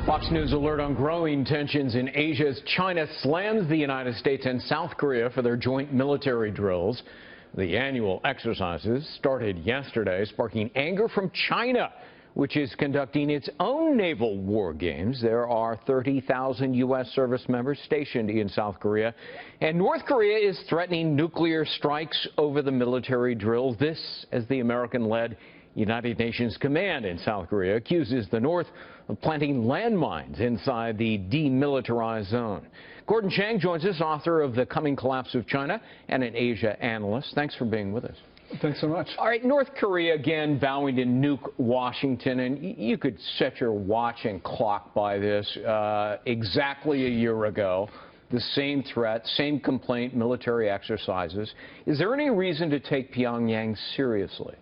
Fox News alert on growing tensions in Asia as China slams the United States and South Korea for their joint military drills. The annual exercises started yesterday, sparking anger from China, which is conducting its own naval war games. There are 30,000 U.S. service members stationed in South Korea, and North Korea is threatening nuclear strikes over the military drills. This as the American-led United Nations Command in South Korea accuses the North of planting landmines inside the demilitarized zone. Gordon Chang joins us, author of The Coming Collapse of China and an Asia analyst. Thanks for being with us. Thanks so much. All right, North Korea again vowing to nuke Washington, and you could set your watch and clock by this. Exactly a year ago, the same threat, same complaint, military exercises. Is there any reason to take Pyongyang seriously?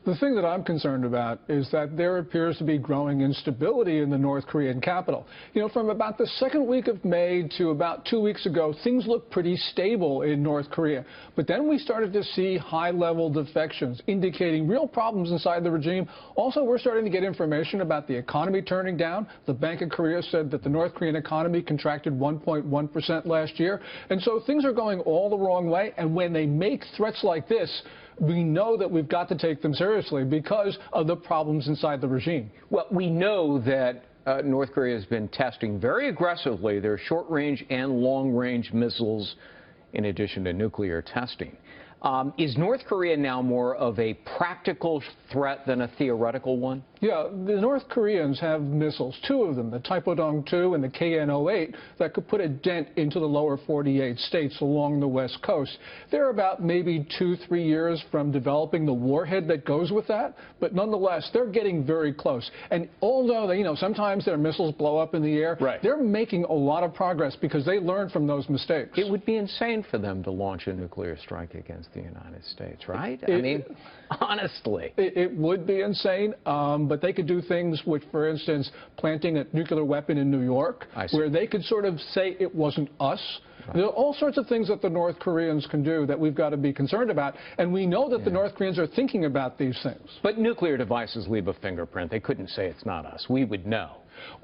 The thing that I'm concerned about is that there appears to be growing instability in the North Korean capital. You know, from about the second week of May to about 2 weeks ago, things looked pretty stable in North Korea. But then we started to see high-level defections, indicating real problems inside the regime. Also, we're starting to get information about the economy turning down. The Bank of Korea said that the North Korean economy contracted 1.1% last year. And so things are going all the wrong way. And when they make threats like this, we know that we've got to take them seriously because of the problems inside the regime. Well, we know that North Korea has been testing very aggressively their short-range and long-range missiles in addition to nuclear testing. Is North Korea now more of a practical threat than a theoretical one? Yeah, the North Koreans have missiles, two of them, the Taepodong-2 and the KN-08, that could put a dent into the lower 48 states along the West Coast. They're about maybe 2-3 years from developing the warhead that goes with that, but nonetheless, they're getting very close. And although, sometimes their missiles blow up in the air, right, they're making a lot of progress because they learned from those mistakes. It would be insane for them to launch a nuclear strike against the United States, right? I mean, honestly. It would be insane, but they could do things which, for instance, planting a nuclear weapon in New York, where they could sort of say it wasn't us. Right. There are all sorts of things that the North Koreans can do that we've got to be concerned about, and we know that the North Koreans are thinking about these things. But nuclear devices leave a fingerprint. They couldn't say it's not us. We would know.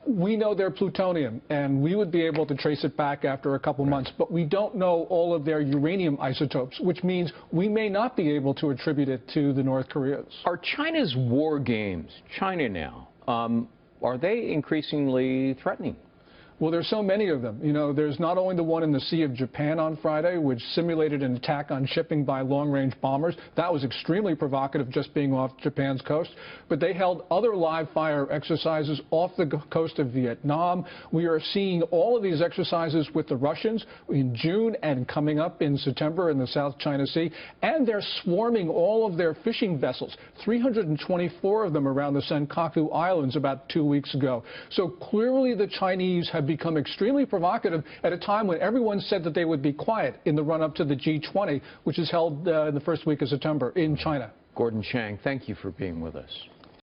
We know they're plutonium, and we would be able to trace it back after a couple months, but we don't know all of their uranium isotopes, which means we may not be able to attribute it to the North Koreans. Are China's war games, China now, are they increasingly threatening? Well, there's so many of them. You know, there's not only the one in the Sea of Japan on Friday, which simulated an attack on shipping by long-range bombers. That was extremely provocative, just being off Japan's coast. But they held other live-fire exercises off the coast of Vietnam. We are seeing all of these exercises with the Russians in June and coming up in September in the South China Sea. And they're swarming all of their fishing vessels, 324 of them around the Senkaku Islands about 2 weeks ago. So clearly the Chinese have become extremely provocative at a time when everyone said that they would be quiet in the run-up to the G20, which is held in the first week of September in China. Gordon Chang, thank you for being with us.